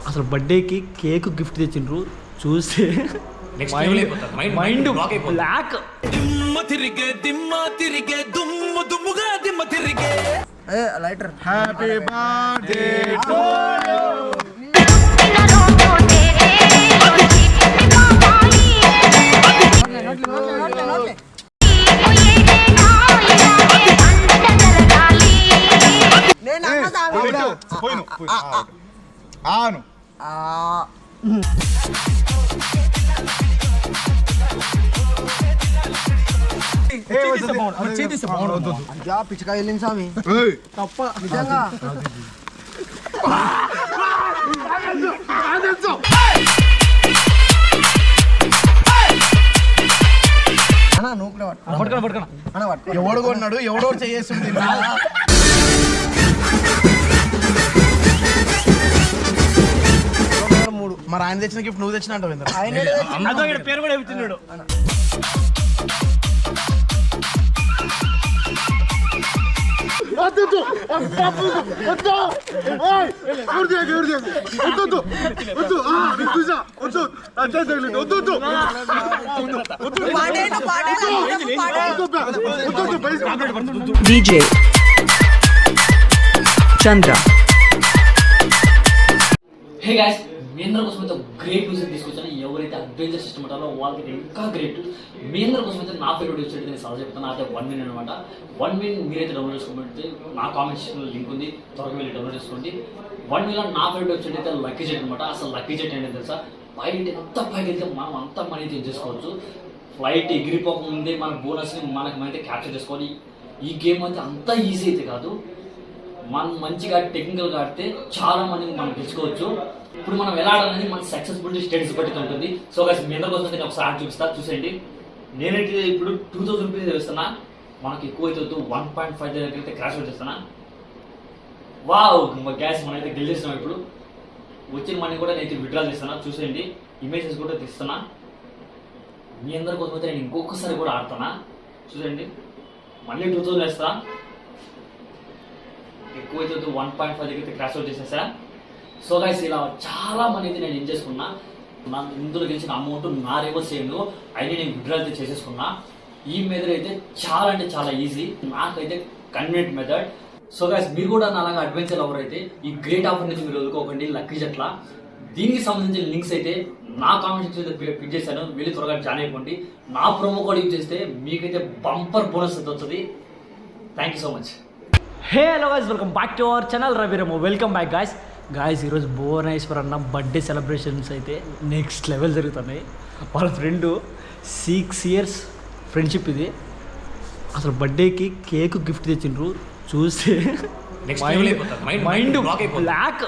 అసలు బర్త్డేకి cake gift తెచ్చిండ్రు చూస్తే mind block. Lighter happy birthday to ఆను పిచ్చకాయ వెళ్ళింది స్వామి తప్ప నిజంగా ఎవడు కొన్నాడు ఎవడో చేస్తుంది మరి ఆయన తెచ్చిన గిఫ్ట్ నువ్వు తెచ్చిన అంటావు పేరు కూడా చెప్తున్నాడు. DJ Chandra. హే గైస్, మీ అందరి కోసం అయితే గ్రేట్ మ్యూజిక్ తీసుకొచ్చాను. ఎవరైతే అడ్వెంచర్ సిస్టమ్ ఉంటారో వాళ్ళకి ఇంకా గ్రేట్. మీ అందరి కోసం అయితే నా ఫేవరెట్ వెబ్సైట్ నేను సలహా చెప్తాను. అదే 1win అనమాట. 1win మీరైతే డౌన్లోడ్ చేసుకోమంటే నా కామెంట్ సెక్షన్లో లింక్ ఉంది, త్వరగా వెళ్ళి డౌన్లోడ్ చేసుకోండి. 1winలో నా ఫేవరెట్ వెబ్సైట్ అయితే లక్కీ జెట్ అనమాట. అసలు లక్కీ జెట్ ఏంటంటే తెలుసా, ఫ్లైట్ ఎంత పైకి వెళ్తే మనం అంత మనీ చేసుకోవచ్చు. ఫ్లైట్ ఎగిరిపోకముందే మన బోనస్ని మనమైతే క్యాప్చర్ చేసుకోవాలి. ఈ గేమ్ అయితే అంత ఈజీ అయితే కాదు, మనం మంచిగా టెక్నికల్గా ఆడితే చాలా మందిని మనం గెలుచుకోవచ్చు. ఇప్పుడు మనం ఎలా ఆడాలని మన సక్సెస్ఫుల్ స్టేటస్ బట్టి ఉంటుంది. సో గైస్, మీ అందరి కోసం నేను ఒకసారి చూపిస్తా, చూసేయండి. నేనైతే ఇప్పుడు 2000 రూపీస్ వేస్తున్నా. మనకి ఎక్కువ అయితే 1.5 దగ్గర అయితే క్రాష్ వచ్చేస్తున్నా. వావ్ గ్యాస్ మనమైతే గెలిచేస్తున్నాం. ఇప్పుడు వచ్చిన మనీ కూడా నేనైతే విత్డ్రా చేస్తున్నా. చూసేయండి, ఇమేజెస్ కూడా తీస్తున్నా. మీ అందరి కోసం అయితే నేను ఇంకొకసారి కూడా ఆడుతున్నా. చూసేయండి, మళ్ళీ 2000 వేస్తా. ఎక్కువైతే 1.5 దగ్గర క్రాష్ అవుట్ చేసేసా. సో గైస్, ఇలా చాలా మనీ అయితే నేను ఏం చేసుకున్నా. ఇందులో గెలిచిన అమౌంట్ నా రివర్స్ చేయను అయినా నేను విత్డ్రా అయితే చేసేసుకున్నా. ఈ మెథడ్ అయితే చాలా అంటే చాలా ఈజీ, నాకైతే కన్వీనియంట్ మెథడ్. సో గైస్, మీరు కూడా నా అలాగా అడ్వెంచర్ లవర్ అయితే ఈ గ్రేట్ ఆఫర్ నుంచి మీరు వదులుకోకండి. లక్కీ జట్ల దీనికి సంబంధించిన లింక్స్ అయితే నా కామెంట్ సెక్షన్ అయితే పిక్ చేశాను, వెళ్ళి త్వరగా జాయిన్ అయిపోండి. నా ప్రోమో కోడ్ యూజ్ చేస్తే మీకైతే బంపర్ బోనస్ అయితే వస్తుంది. Thank you so much. Hey hello guys, welcome back to our channel రవిరమో. Welcome back guys. ఈరోజు భువనేశ్వర్ అన్న బర్త్డే సెలబ్రేషన్స్ అయితే నెక్స్ట్ లెవెల్ జరుగుతున్నాయి. వాళ్ళ ఫ్రెండ్ 6 years ఫ్రెండ్షిప్ ఇది. అసలు బర్త్డేకి కేక్ గిఫ్ట్ తెచ్చిండ్రు చూస్తే మైండ్ బ్లాక్.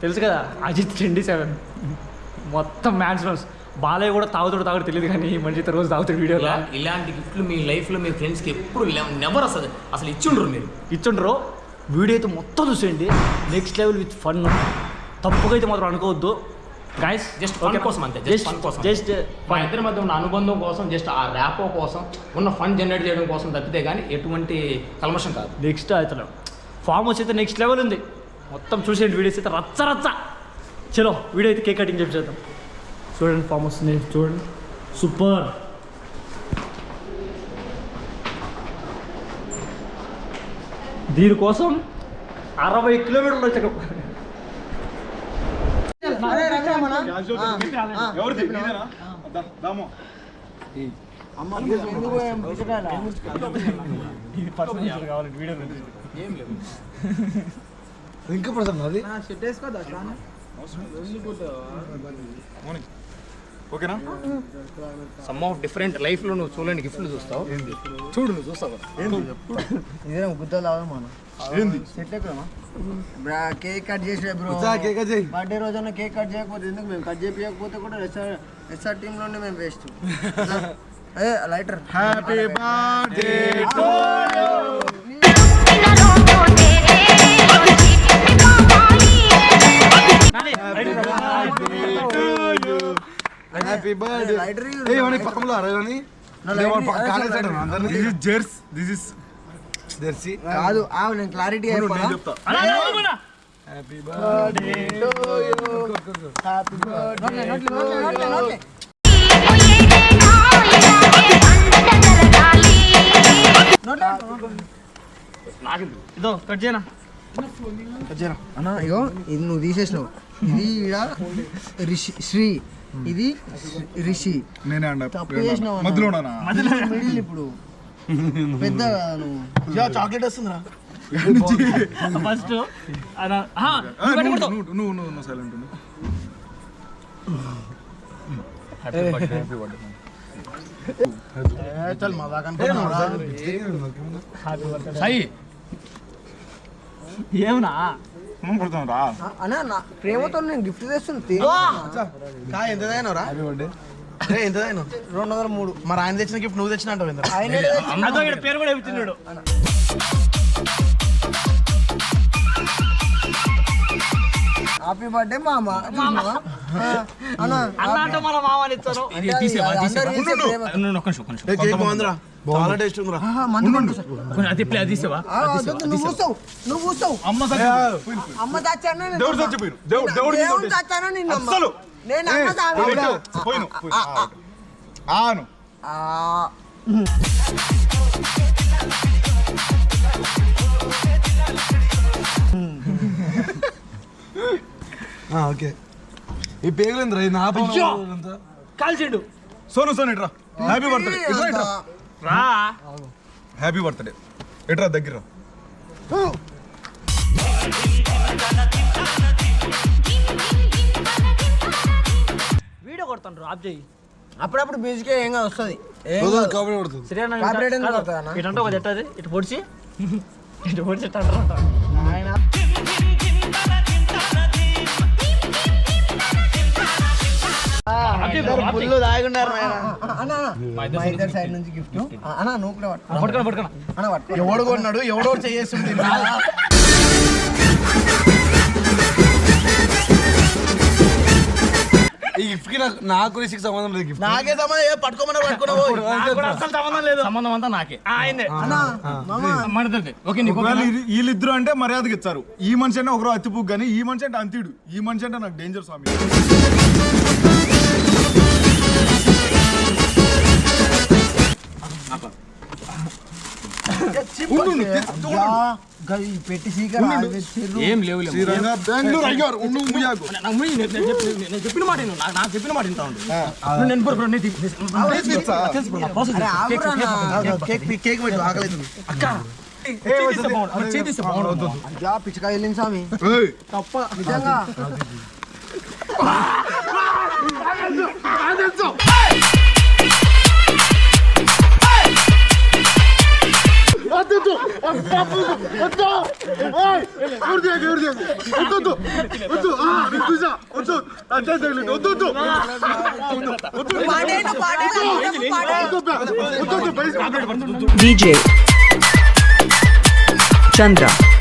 తెలుసు కదా, అజిత్ 27 మొత్తం మ్యాన్స్. బాలయ్య కూడా తాగుతాడు తెలియదు, కానీ ఈ మనిషి రోజు తాగుతాడు వీడియోలో. ఇలాంటి గిఫ్ట్లు మీ లైఫ్లో మీ ఫ్రెండ్స్కి ఎప్పుడు నెవర్ అసలు ఇచ్చుండ్రు. మీరు ఇచ్చుండ్రు. వీడియో అయితే మొత్తం చూసేయండి, నెక్స్ట్ లెవెల్ విత్ ఫన్. తప్పుగా అయితే మాత్రం అనుకోవద్దు గైస్. జస్ట్ ఫన్ కోసం అంతే, జస్ట్ మా ఇద్దరి మధ్య ఉన్న అనుబంధం కోసం, జస్ట్ ఆ ర్యాపో కోసం, ఉన్న ఫన్ జనరేట్ చేయడం కోసం తప్పితే కానీ ఎటువంటి కల్మషం కాదు. నెక్స్ట్ అయితే ఫామ్ హౌస్ అయితే నెక్స్ట్ లెవెల్ ఉంది. మొత్తం చూసేయండి, వీడియోస్ అయితే రచ్చ. చలో వీడియో అయితే కేక్ కటింగ్ చేద్దాం. చూడండి, ఫామ్ హౌస్ చూడండి, సూపర్. దీనికోసం 60 కిలోమీటర్లు వచ్చాక ఇంకా పడుతుంది అది. ఓకేనా? సమ్ ఆఫ్ డిఫరెంట్ లైఫ్లో నువ్వు చూడండి గిఫ్ట్లు చూస్తావు. చూడు, నువ్వు చూస్తావు. ఇదే గుద్దలు మనం ఏంది సెట్ ఎక్కడమా కేక్ కట్ చేసి బర్త్డే రోజున కేక్ కట్ చేయకపోతే ఎందుకు? మేము కట్ చేయకపోతే కూడా ఎస్ఆర్ టీమ్ లోనే మేము waste. Lighter happy birthday to happy birthday. Lighter ఏ వని పక్కలో అరేని దిస్ ఇస్ కాదు నేను క్లారిటీ అయిపోయినా happy birthday to you happy birthday ఇదో కట్ చేయనా అన్నా ఇగో ఇది నువ్వు తీసేసినావు ఇది ఈడ శ్రీ ఇది రిషి నేనే అండ తప్పు చేసినావు అన్న. మధ్యలోనా మిడిల్ ఇప్పుడు పెద్ద నువ్వు చాక్లెట్ వస్తుందిరా ఫస్ట్ నువ్వు సైలెంట్ ఉండు. చల్ మా దాకా అనుకున్నావురా. సాయి ఏమన్నా కొడతాం రా అన్నా నా ప్రేమతో నేను గిఫ్ట్ తెస్తుంది కాయ ఎంత తాగినావురా ఎంత తాగినావు 203 మరి ఆయన తెచ్చిన గిఫ్ట్ నువ్వు తెచ్చిన అంటావు ఇంద్ర ఆయన అదో ఇక్కడ పేరు కూడా చెప్తున్నాడు హ్యాపీ బర్త్డే మామ అన్నా అన్న అంటే మన మామని ఇస్తారు కేక్ బాగుందిరా చాలా టేస్ట్ ఉందిరా నువ్వు కూస్తావు అమ్మ దాచాను దేవుడు చచ్చిపోయారు దేవుడు దాచాను నిన్ను అస్సలు నేను అమ్మ పోయిను ఆను ఓకే ఈ పేగులేంద్రా ఇది నా కాల్చిండు సోను ఇట్రా హ్యాపీ బర్త్డే ఇట్రా రా హ్యాపీ బర్త్డే ఇట్రా దగ్గర వీడియో కొడతాను ఆప్ చేయి అప్పుడప్పుడు మ్యూజిక్ ఏం కాదు వస్తుంది Copyright ఎందుకు కొడతారు అన్న? ఇటు అంటే ఒక చెట్టది ఇటు పొడిచి ఇటు పొడిచి ఇట్టు అంటారు ఫుల్ తాగున్నారు అన్న మా ఇద్దరి సైడ్ నుంచి గిఫ్ట్ అన్న నువ్వు కూడా పట్టుకో. పట్టుకున్నా అన్న పట్టుకో ఎవడు కొన్నాడు ఎవడో చేస్తుంది ఈ గిఫ్ట్ కి నాకు రిషికి సంబంధం లేదు గిఫ్ట్ నాకే సంబంధం పట్టుకోమన్నా పట్టుకున్నావు అసలు సంబంధం లేదు సంబంధం అంతా నాకే ఆయనే అన్న మామ మనది ఓకే నీకు ఒకవేళ వీళ్ళిద్దరు అంటే మర్యాదకి ఇచ్చారు ఈ మనిషి అంటే ఒకరు అతిపుక్ కానీ ఈ మనిషి అంటే అంత్యుడు ఈ మనిషి అంటే నాకు డేంజర్ స్వామి పెట్టి సీకర్ ఏం లేవు శ్రీరంగ బెంగళూరు అయ్యారు ఉండు ముయ్యాకు నేను చెప్పిన మాట విను. నాకు చెప్పిన మాట వింటా ఉండు నేను ఇప్పుడు అరే ఆగురా అన్న. కేక్ కేక్ పెట్టు ఆకలి చేతిస్తే బాగుంటుంది అయ్యా పిచ్చకాయ వెళ్ళింది స్వామి ఏయ్, తప్ప నిజంగా DJ Chandra